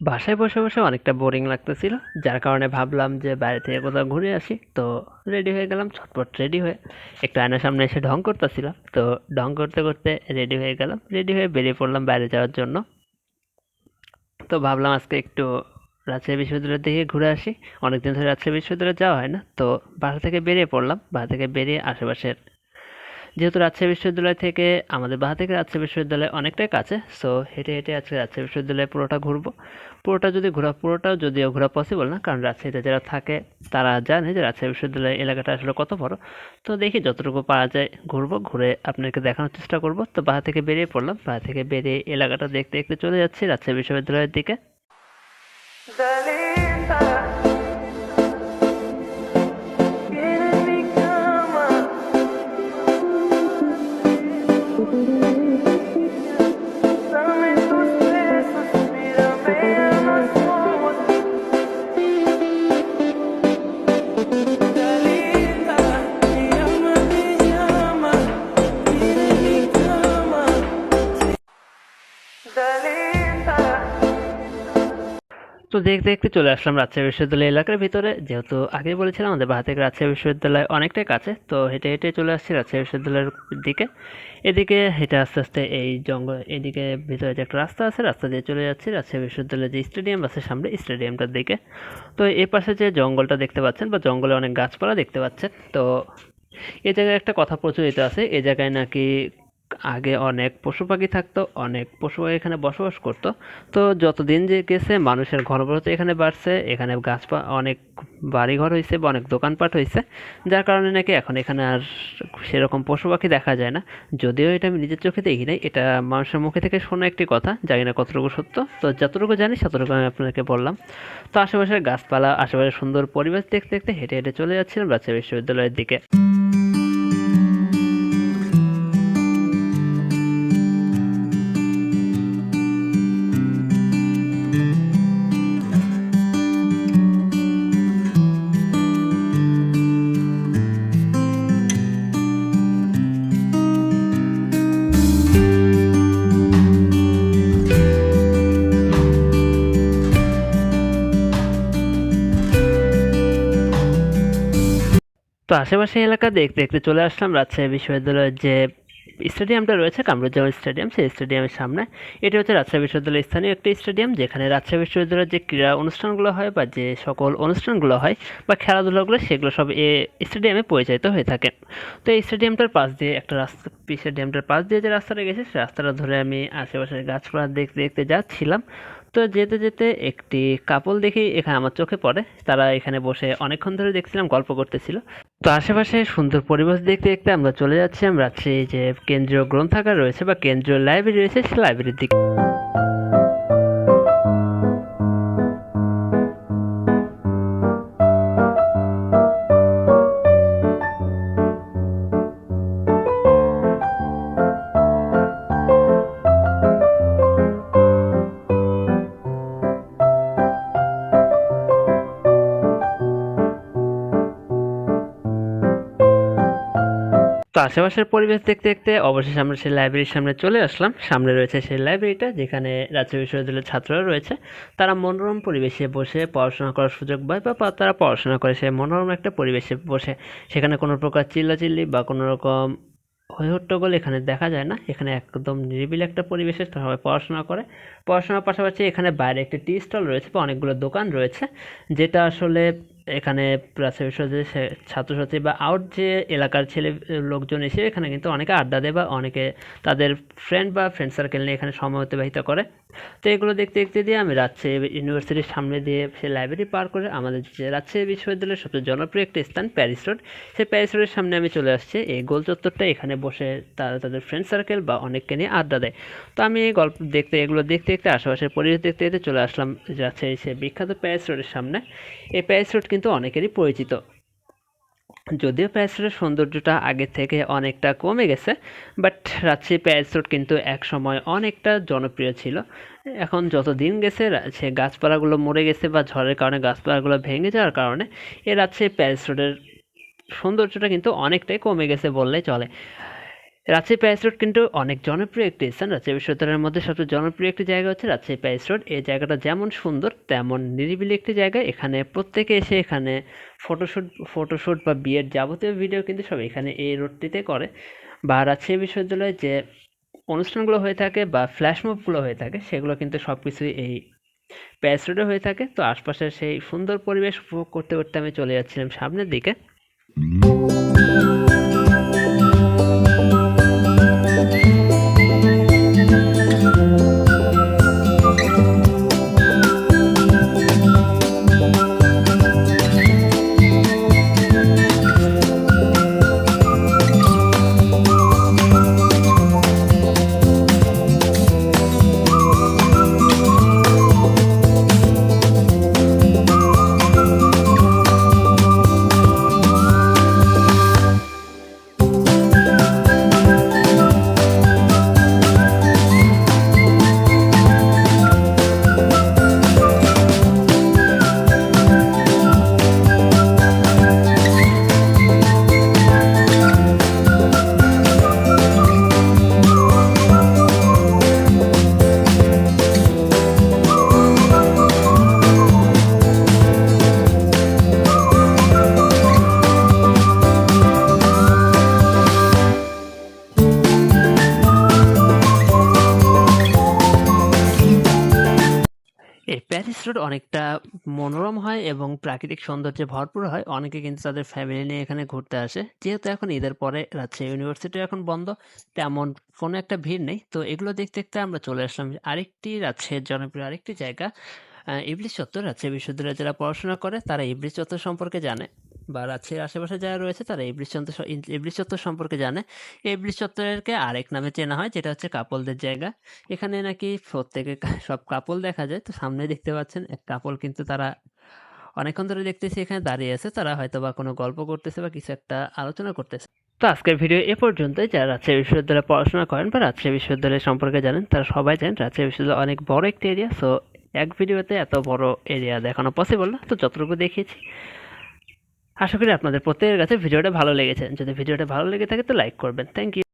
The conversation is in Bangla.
বাসায় বসে বসে অনেকটা বোরিং লাগতেছিল, যার কারণে ভাবলাম যে বাইরে থেকে কোথাও ঘুরে আসি। তো রেডি হয়ে গেলাম, ছটপট রেডি হয়ে একটু আয়নার সামনে এসে ঢং করতেছিলাম। তো ঢং করতে করতে রেডি হয়ে গেলাম, রেডি হয়ে বেরিয়ে পড়লাম বাইরে যাওয়ার জন্য। তো ভাবলাম আজকে একটু রাজশাহী বিশ্ববিদ্যালয়ের দিকে ঘুরে আসি। অনেকদিন ধরে রাজশাহী বিশ্ববিদ্যালয়ে যাওয়া হয় না, তো বাসা থেকে বেরিয়ে পড়লাম। বাসা থেকে বেরিয়ে আশেপাশের, যেহেতু রাজশাহী বিশ্ববিদ্যালয় থেকে আমাদের বাসা থেকে রাজশাহী বিশ্ববিদ্যালয় অনেকটাই কাছে, সো হেঁটে হেঁটে আজকে রাজশাহী বিশ্ববিদ্যালয় পুরোটা ঘুরবো। পুরোটাও যদিও ঘোরা পসিবল না, কারণ রাজশাহীতে যারা থাকে তারা জানে যে রাজশাহী বিশ্ববিদ্যালয় এলাকাটা আসলে কত বড়। তো দেখি যতটুকু পারা যায় ঘুরবো, ঘুরে আপনাকে দেখানোর চেষ্টা করব। তো বাসা থেকে বেরিয়ে পড়লাম, বাসা থেকে বেরিয়ে এলাকাটা দেখতে দেখতে চলে যাচ্ছি রাজশাহী বিশ্ববিদ্যালয়ের দিকে। তো দেখতে দেখতে চলে আসলাম রাজশাহী বিশ্ববিদ্যালয় এলাকার ভিতরে। যেহেতু আগে বলেছিলাম আমাদের বাসা থেকে রাজশাহী বিশ্ববিদ্যালয় অনেকটাই কাছে, তো হেঁটে হেঁটে চলে আসছি রাজশাহী বিশ্ববিদ্যালয়ের দিকে। এদিকে হেঁটে আস্তে আস্তে এই জঙ্গল, এদিকে ভিতরে যে একটা রাস্তা আছে, রাস্তা দিয়ে চলে যাচ্ছি রাজশাহী বিশ্ববিদ্যালয়ের যে স্টেডিয়াম আছে সামনে, স্টেডিয়ামটার দিকে। তো এ পাশে যে জঙ্গলটা দেখতে পাচ্ছেন, বা জঙ্গলে অনেক গাছপালা দেখতে পাচ্ছেন, তো এ জায়গায় একটা কথা প্রচলিত আছে, এ জায়গায় নাকি আগে অনেক পশু পাখি থাকতো, অনেক পশু পাখি এখানে বসবাস করতো। তো যতদিন যে গেছে মানুষের ঘনবসতি এখানে বাড়ছে, এখানে অনেক বাড়িঘর হয়েছে বা অনেক দোকানপাট হয়েছে, যার কারণে নাকি এখন এখানে আর সেরকম পশু পাখি দেখা যায় না। যদিও এটা আমি নিজের চোখে দেখি নাই, এটা মানুষের মুখে থেকে শোনা একটি কথা, জানি না কতটুকু সত্য। তো যতটুকু জানি ততটুকু আমি আপনাকে বললাম। তো আশেপাশের গাছপালা, আশেপাশের সুন্দর পরিবেশ দেখতে দেখতে হেঁটে হেঁটে চলে যাচ্ছিলাম রাজশাহী বিশ্ববিদ্যালয়ের দিকে। তো আশেপাশে এলাকা দেখতে দেখতে চলে আসলাম রাজশাহী বিশ্ববিদ্যালয়ের যে স্টেডিয়ামটা রয়েছে, কামরুজ্জামান স্টেডিয়াম, সেই স্টেডিয়ামের সামনে। এটা হচ্ছে রাজশাহী বিশ্ববিদ্যালয়ের স্থানীয় একটি স্টেডিয়াম, যেখানে রাজশাহী বিশ্ববিদ্যালয়ের যে ক্রীড়া অনুষ্ঠানগুলো হয় বা যে সকল অনুষ্ঠানগুলো হয় বা খেলাধুলাগুলো, সেগুলো সব এ স্টেডিয়ামে পরিচালিত হয়ে থাকে। তো এই স্টেডিয়ামটার পাশ দিয়ে একটা রাস্তা, স্টেডিয়ামটার পাশ দিয়ে যে রাস্তাটা গেছে, সেই রাস্তাটা ধরে আমি আশেপাশের গাছপালা দেখতে দেখতে যাচ্ছিলাম। তো যেতে যেতে একটি কাপল দেখি এখানে আমার চোখে পড়ে। তারা এখানে বসে অনেকক্ষণ ধরে দেখছিলাম গল্প করতেছিল। তো আশেপাশে সুন্দর পরিবেশ দেখতে দেখতে আমরা চলে যাচ্ছি রাজশাহী যে কেন্দ্রীয় গ্রন্থাগার রয়েছে বা কেন্দ্রীয় লাইব্রেরি রয়েছে, সেই লাইব্রেরির দিকে। তো আশেপাশের পরিবেশ দেখতে দেখতে অবশেষে আমরা সেই লাইব্রেরির সামনে চলে আসলাম। সামনে রয়েছে সেই লাইব্রেরিটা, যেখানে রাজশাহী বিশ্ববিদ্যালয়ের ছাত্ররা রয়েছে। তারা মনোরম পরিবেশে বসে পড়াশোনা করার সুযোগ পায়, বা তারা পড়াশোনা করে সে মনোরম একটা পরিবেশে বসে। সেখানে কোনো প্রকার চিল্লাচিল্লি বা কোনো রকম হই হট্টগোল এখানে দেখা যায় না। এখানে একদম নিরিবিলি একটা পরিবেশে সবাই পড়াশোনা করে। পড়াশোনার পাশাপাশি এখানে বাইরে একটি টি স্টল রয়েছে বা অনেকগুলো দোকান রয়েছে, যেটা আসলে এখানে রাজশাহী বিশ্ববিদ্যালয়ের ছাত্রছাত্রী বা আউট যে এলাকার লোকজন এসে এখানে কিন্তু অনেকে আড্ডা দেয় বা অনেকে তাদের ফ্রেন্ড বা ফ্রেন্ড সার্কেল নিয়ে এখানে সময় অতিবাহিত করে। তো এগুলো দেখতে দেখতে দিয়ে আমি রাজশাহী ইউনিভার্সিটির সামনে দিয়ে সে লাইব্রেরি পার করে আমাদের যে রাজশাহী বিশ্ববিদ্যালয়ের সবচেয়ে জনপ্রিয় একটি স্থান প্যারিস রোড, সেই প্যারিস রোডের সামনে আমি চলে আসছি। এই গোল চত্বরটা, এখানে বসে তারা তাদের ফ্রেন্ড সার্কেল বা অনেককে নিয়ে আড্ডা দেয়। তো আমি এই গল্প দেখতে, এগুলো দেখতে দেখতে আশেপাশের পরিবেশ দেখতে দেখতে চলে আসলাম রাজশাহী সে বিখ্যাত প্যারিস রোডের সামনে। এই প্যারিস রোড কিন্তু অনেকেরই পরিচিত, যদিও প্যারিস রোডের সৌন্দর্যটা আগের থেকে অনেকটা কমে গেছে, বাট রাজশাহী প্যারিস রোড কিন্তু এক সময় অনেকটা জনপ্রিয় ছিল। এখন যত দিন গেছে সে গাছপালাগুলো মরে গেছে বা ঝড়ের কারণে গাছপালাগুলো ভেঙে যাওয়ার কারণে এ রাজশাহী প্যারিস রোডের সৌন্দর্যটা কিন্তু অনেকটাই কমে গেছে বললেই চলে। রাজশাহী প্যারিস রোড কিন্তু অনেক জনপ্রিয় একটি স্থান। রাজশাহী বিশ্ববিদ্যালয়ের মধ্যে সবচেয়ে জনপ্রিয় একটি জায়গা হচ্ছে রাজশাহী প্যারিস রোড। এই জায়গাটা যেমন সুন্দর তেমন নিরিবিলি একটি জায়গা। এখানে প্রত্যেকে এসে এখানে ফটোশ্যুট বা বিয়ের যাবতীয় ভিডিও কিন্তু সব এখানে এই রোডটিতে করে। বা রাজশাহী বিশ্ববিদ্যালয়ে যে অনুষ্ঠানগুলো হয়ে থাকে বা ফ্ল্যাশ মুভগুলো হয়ে থাকে সেগুলো কিন্তু সব কিছুই এই প্যারিস রোডে হয়ে থাকে। তো আশপাশের সেই সুন্দর পরিবেশ উপভোগ করতে করতে আমি চলে যাচ্ছিলাম সামনের দিকে। এই প্যারিস রোড অনেকটা মনোরম হয় এবং প্রাকৃতিক সৌন্দর্যে ভরপুর হয়। অনেকে কিন্তু তাদের ফ্যামিলি নিয়ে এখানে ঘুরতে আসে। যেহেতু এখন ঈদের পরে রাজশাহী ইউনিভার্সিটি এখন বন্ধ, তেমন কোনো একটা ভিড় নেই। তো এগুলো দেখতে দেখতে আমরা চলে আসলাম আরেকটি রাজশাহীর জনপ্রিয় আরেকটি জায়গা, ইবলিশ চত্বর। রাজশাহী বিশ্ববিদ্যালয়ে যারা পড়াশোনা করে তারা ইবলিশ চত্বর সম্পর্কে জানে, বা রাজশাহীর আশেপাশে যারা রয়েছে তারা ইবলিশ চত্বর সম্পর্কে জানে। এই ইবলিশ চত্বরকে আরেক নামে চেনা হয়, যেটা হচ্ছে কাপলদের জায়গা। এখানে নাকি প্রত্যেকে সব কাপল দেখা যায়। তো সামনে দেখতে পাচ্ছেন এক কাপল, কিন্তু তারা অনেকক্ষণ ধরে দেখতেছি এখানে দাঁড়িয়ে আছে। তারা হয়তো বা কোনো গল্প করতেছে বা কিছু একটা আলোচনা করতেছে। তো আজকের ভিডিও এ পর্যন্তই। যারা রাজশাহী বিশ্ববিদ্যালয়ে পড়াশোনা করেন বা রাজশাহী বিশ্ববিদ্যালয় সম্পর্কে জানেন তারা সবাই জানেন রাজশাহী বিশ্ববিদ্যালয় অনেক বড় একটি এরিয়া। সো এক ভিডিওতে এত বড় এরিয়া দেখানো পসিবল না। তো যতটুকু দেখিয়েছি আশা করি আপনাদের প্রত্যেকের কাছে ভিডিওটা ভালো লেগেছে। যদি ভিডিওটা ভালো লেগে থাকে তো লাইক করবেন। Thank you.